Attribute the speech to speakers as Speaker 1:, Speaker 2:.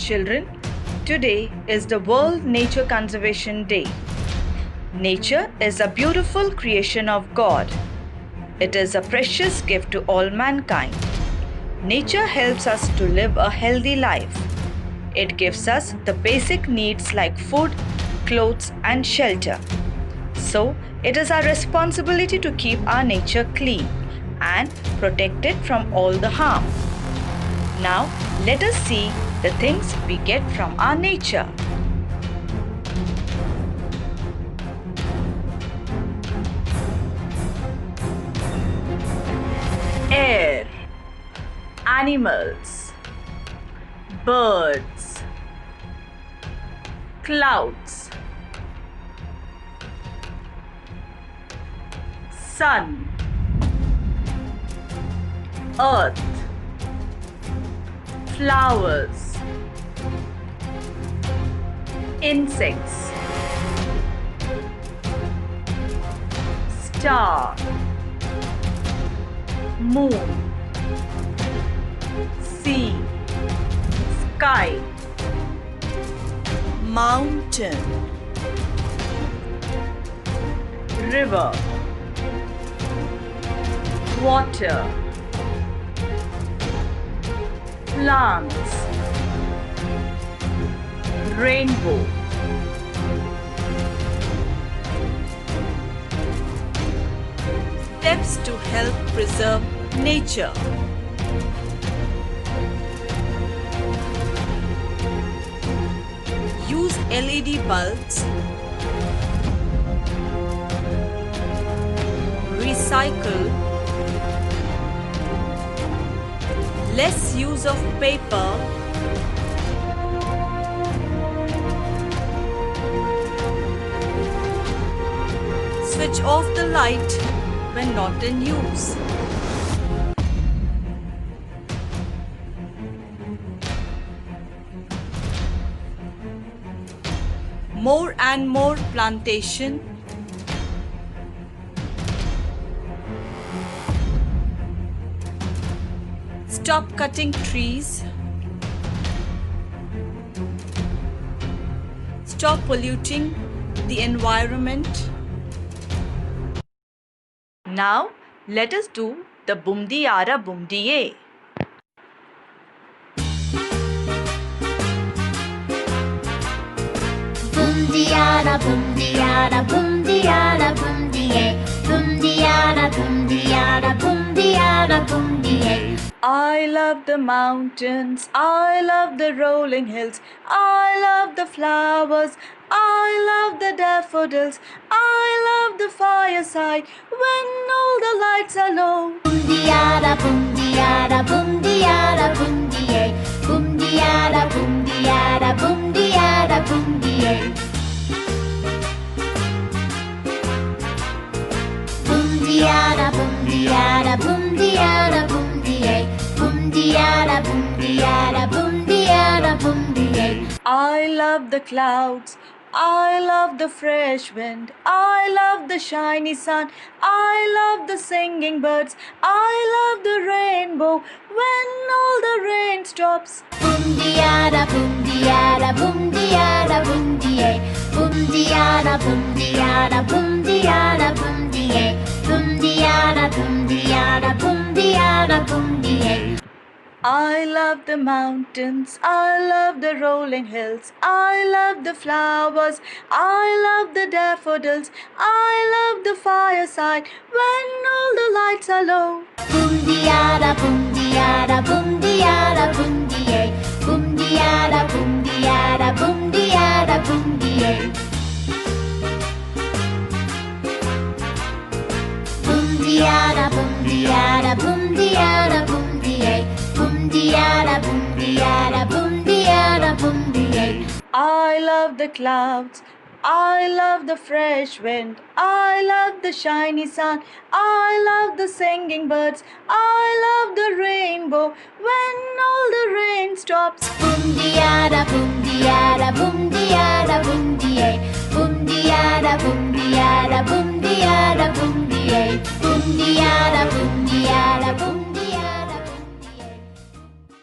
Speaker 1: Children, today is the World Nature Conservation Day. Nature is a beautiful creation of God. It is a precious gift to all mankind. Nature helps us to live a healthy life. It gives us the basic needs like food, clothes, and shelter. So, it is our responsibility to keep our nature clean and protect it from all the harm. Now, let us see the things we get from our nature. Air, animals, birds, clouds, sun, earth, flowers, insects, star, moon, sea, sky, mountain, river, water, plants, rainbow, steps to help preserve nature. Use LED bulbs. Recycle. Less use of paper. Switch off the light when not in use. More and more plantation. Stop cutting trees. Stop polluting the environment. Now, let us do the Bumdiyara Bumdiye.
Speaker 2: Bumdiyara, bumdiyara, bumdiyara, bumdiye. Bumdiyara, bumdiyara, bumdiyara, bumdiye.
Speaker 1: I love the mountains, I love the rolling hills, I love the flowers, I love the daffodils, I love the fireside when all the lights are low.
Speaker 2: Bumdiyara, bumdiyara, bumdiyara, bumdiye. Bumdiyara, bumdiyara, bumdiyara, bumdiye. Bumdiyara, bumdiyara, bumdiyara, bumdiye. Bumdiyara, bumdiyara, bumdiyara, bumdiye.
Speaker 1: I love the clouds, I love the fresh wind, I love the shiny sun, I love the singing birds, I love the rainbow when all the rain stops.
Speaker 2: Bumdiyara, bumdiyara, bumdiyara, bumdiye. Bumdiyara, bumdiyara, bumdiyara, bumdiye. Bumdiyara, bumdiyara, bumdiyara, bumdiye.
Speaker 1: I love the mountains, I love the rolling hills, I love the flowers, I love the daffodils, I love the fireside when all the lights are low.
Speaker 2: Bumdiyara, bumdiyara, bumdiyara, bumdiye. Bumdiyara, bumdiyara, bumdiyara, bumdiye. Bumdiyara, bumdiyara, bumdiyara, bumdiye. Bumdiyara, bumdiyara, bumdiyara, bumdiye.
Speaker 1: I love the clouds, I love the fresh wind, I love the shiny sun, I love the singing birds, I love the rainbow when all the rain stops.
Speaker 2: Bumdiyara, bumdiyara, bumdiyara, bumdiye. Bumdiyara, bumdiyara, bumdiyara, bumdiye. Bumdiyara, bumdiyara, bumdiyara.